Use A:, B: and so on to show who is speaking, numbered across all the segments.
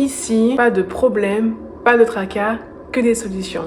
A: Ici, pas de problème, pas de tracas, que des solutions.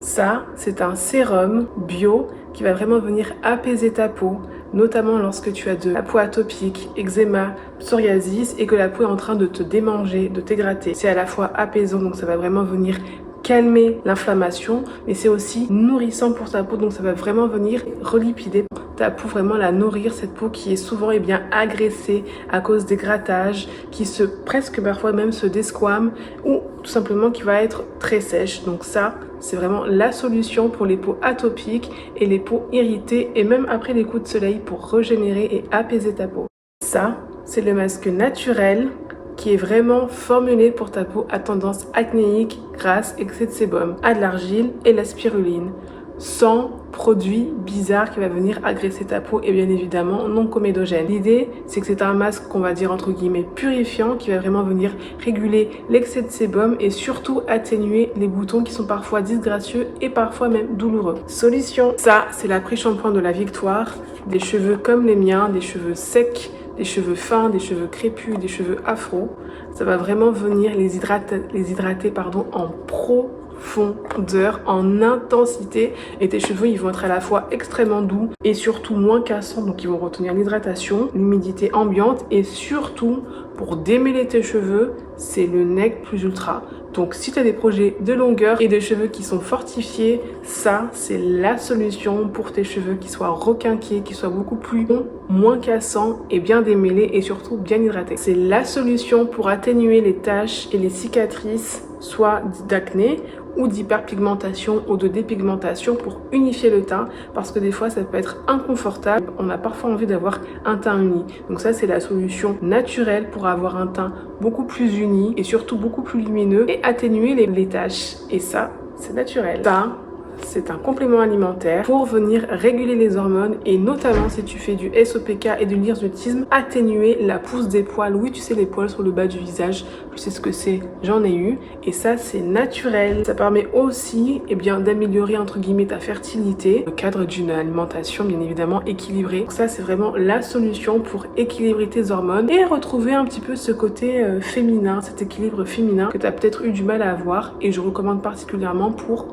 A: Ça, c'est un sérum bio qui va vraiment venir apaiser ta peau, notamment lorsque tu as de la peau atopique, eczéma, psoriasis et que la peau est en train de te démanger, de t'égrater. C'est à la fois apaisant, donc ça va vraiment venir calmer l'inflammation, mais c'est aussi nourrissant pour ta peau, donc ça va vraiment venir relipider ta peau, vraiment la nourrir, cette peau qui est souvent agressée à cause des grattages, qui presque parfois même se desquame ou tout simplement qui va être très sèche. Donc ça, c'est vraiment la solution pour les peaux atopiques et les peaux irritées et même après les coups de soleil pour régénérer et apaiser ta peau. Ça, c'est le masque naturel qui est vraiment formulé pour ta peau à tendance acnéique, grasse, excès de sébum, à de l'argile et la spiruline, sans produit bizarre qui va venir agresser ta peau et bien évidemment non comédogène. L'idée, c'est que c'est un masque qu'on va dire entre guillemets purifiant qui va vraiment venir réguler l'excès de sébum et surtout atténuer les boutons qui sont parfois disgracieux et parfois même douloureux. Solution, ça c'est l'après-shympooing de la victoire, des cheveux comme les miens, des cheveux secs, des cheveux fins, des cheveux crépus, des cheveux afro. Ça va vraiment venir les hydrater en profondeur, en intensité. Et tes cheveux, ils vont être à la fois extrêmement doux et surtout moins cassants. Donc, ils vont retenir l'hydratation, l'humidité ambiante. Et surtout, pour démêler tes cheveux, c'est le nec plus ultra. Donc, si tu as des projets de longueur et des cheveux qui sont fortifiés, ça, c'est la solution pour tes cheveux qui soient requinqués, qui soient beaucoup plus longs, moins cassants et bien démêlés et surtout bien hydratés. C'est la solution pour atténuer les taches et les cicatrices, soit d'acné ou d'hyperpigmentation ou de dépigmentation pour unifier le teint parce que des fois ça peut être inconfortable, on a parfois envie d'avoir un teint uni. Donc ça c'est la solution naturelle pour avoir un teint beaucoup plus uni et surtout beaucoup plus lumineux et atténuer les taches. Et ça c'est naturel. Ça, c'est un complément alimentaire pour venir réguler les hormones et notamment si tu fais du SOPK et de l'hirsutisme, atténuer la pousse des poils. Oui, tu sais, les poils sur le bas du visage, tu sais ce que c'est, j'en ai eu et ça c'est naturel. Ça permet aussi d'améliorer entre guillemets ta fertilité dans le cadre d'une alimentation bien évidemment équilibrée. Donc ça c'est vraiment la solution pour équilibrer tes hormones et retrouver un petit peu ce côté féminin, cet équilibre féminin que tu as peut-être eu du mal à avoir et je recommande particulièrement pour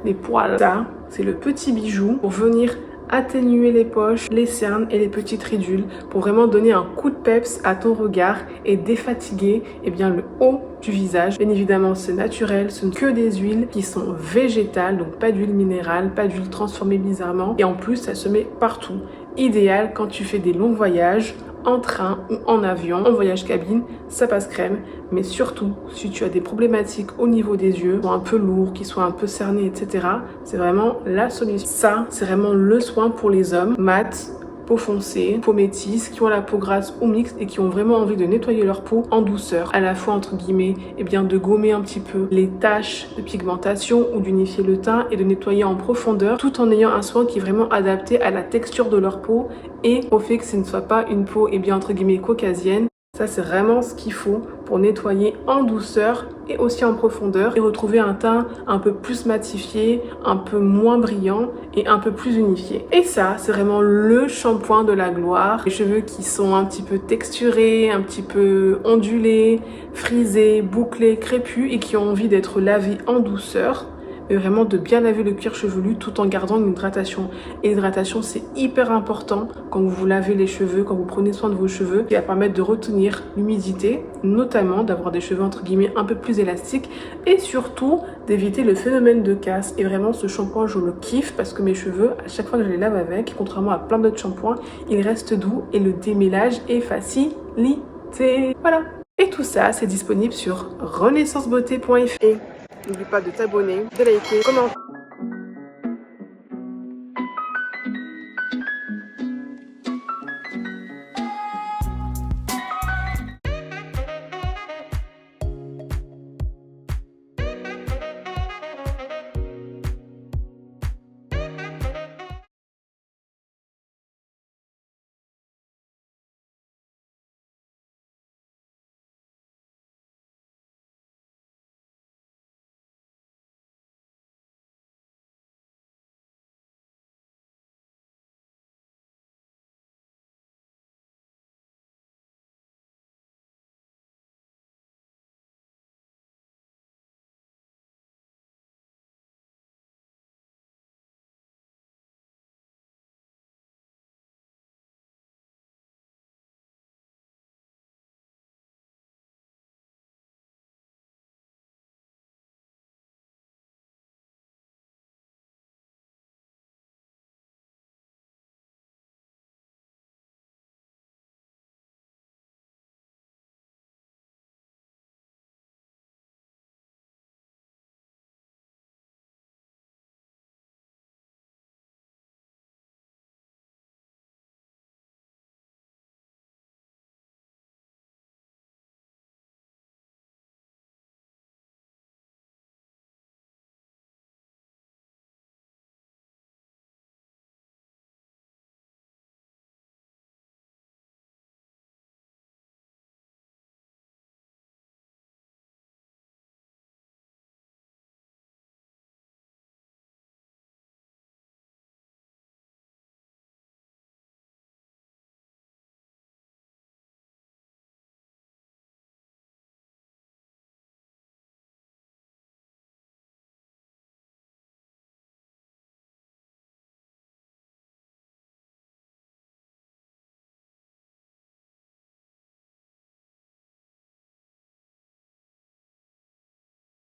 A: les poils. Ça, c'est le petit bijou pour venir atténuer les poches, les cernes et les petites ridules pour vraiment donner un coup de peps à ton regard et défatiguer le haut du visage. Bien évidemment, c'est naturel, ce ne sont que des huiles qui sont végétales, donc pas d'huile minérale, pas d'huile transformée bizarrement et en plus, ça se met partout. Idéal quand tu fais des longs voyages en train ou en avion, en voyage cabine, ça passe crème. Mais surtout, si tu as des problématiques au niveau des yeux, qui sont un peu lourds, qui sont un peu cernés, etc., c'est vraiment la solution. Ça, c'est vraiment le soin pour les hommes, mat, peau foncée, peau métisse, qui ont la peau grasse ou mixte et qui ont vraiment envie de nettoyer leur peau en douceur, à la fois entre guillemets, de gommer un petit peu les taches de pigmentation ou d'unifier le teint et de nettoyer en profondeur, tout en ayant un soin qui est vraiment adapté à la texture de leur peau et au fait que ce ne soit pas une peau entre guillemets caucasienne. Ça, c'est vraiment ce qu'il faut pour nettoyer en douceur et aussi en profondeur et retrouver un teint un peu plus matifié, un peu moins brillant et un peu plus unifié. Et ça, c'est vraiment le shampoing de la gloire. Les cheveux qui sont un petit peu texturés, un petit peu ondulés, frisés, bouclés, crépus et qui ont envie d'être lavés en douceur. Et vraiment de bien laver le cuir chevelu tout en gardant une hydratation. Et l'hydratation, c'est hyper important quand vous lavez les cheveux, quand vous prenez soin de vos cheveux, qui va permettre de retenir l'humidité, notamment d'avoir des cheveux entre guillemets un peu plus élastiques et surtout d'éviter le phénomène de casse. Et vraiment, ce shampoing, je le kiffe parce que mes cheveux, à chaque fois que je les lave avec, contrairement à plein d'autres shampoings, ils restent doux et le démêlage est facilité. Voilà. Et tout ça, c'est disponible sur renaissancebeauté.fr. N'oublie pas de t'abonner, de liker, commenter.